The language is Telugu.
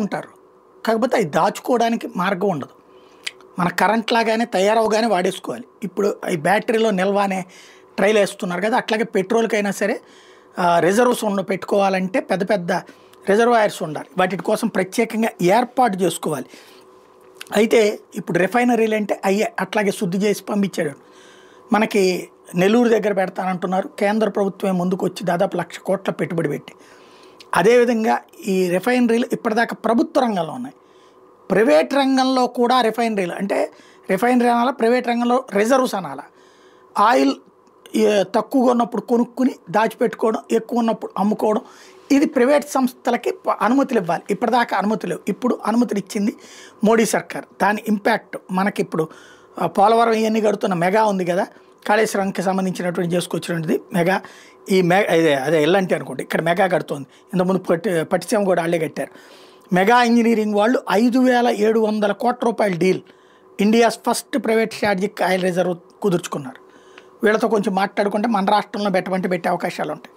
ఉంటారు. కాకపోతే అవి దాచుకోవడానికి మార్గం ఉండదు. మన కరెంట్ లాగానే తయారవగానే వాడేసుకోవాలి. ఇప్పుడు ఈ బ్యాటరీలో నిల్వ అనే ట్రైల్ వేస్తున్నారు కదా, అట్లాగే పెట్రోల్కైనా సరే రిజర్వ్స్ పెట్టుకోవాలంటే పెద్ద పెద్ద రిజర్వాయర్స్ ఉండాలి. వాటి కోసం ప్రత్యేకంగా ఏర్పాటు చేసుకోవాలి. అయితే ఇప్పుడు రిఫైనరీలు అంటే అయ్యే అట్లాగే శుద్ధి చేసి పంపించాడు. మనకి నెల్లూరు దగ్గర పెడతానంటున్నారు. కేంద్ర ప్రభుత్వమే ముందుకు వచ్చి దాదాపు 1,00,000 కోట్ల పెట్టుబడి పెట్టి. అదేవిధంగా ఈ రిఫైనరీలు ఇప్పటిదాకా ప్రభుత్వ రంగంలో ఉన్నాయి. ప్రైవేట్ రంగంలో కూడా రిఫైనరీలు అంటే రిఫైనరీ అనాలా, ప్రైవేట్ రంగంలో రిజర్వ్స్ అనాలా. ఆయిల్ తక్కువగా ఉన్నప్పుడు కొనుక్కుని దాచిపెట్టుకోవడం, ఎక్కువ ఉన్నప్పుడు అమ్ముకోవడం, ఇది ప్రైవేట్ సంస్థలకి అనుమతులు ఇవ్వాలి. ఇప్పటిదాకా అనుమతులు లేవు. ఇప్పుడు అనుమతులు ఇచ్చింది మోడీ సర్కార్. దాని ఇంపాక్ట్ మనకి ఇప్పుడు పోలవరం ఇవన్నీ కడుతున్న మెగా ఉంది కదా, కాళేశ్వరంకి సంబంధించినటువంటి చేసుకొచ్చినది మెగా. ఈ అదే ఎల్లంటి అనుకోండి, ఇక్కడ మెగా కడుతోంది. ఇంతకుముందు పట్టిసీమ కూడా వాళ్ళే కట్టారు. మెగా ఇంజనీరింగ్ వాళ్ళు 5,700 కోట్ల రూపాయల deal, India's first private strategic oil reserve కుదుర్చుకున్నారు. వీళ్ళతో కొంచెం మాట్లాడుకుంటే మన రాష్ట్రంలో పెట్టమంటే పెట్టే అవకాశాలు ఉంటాయి.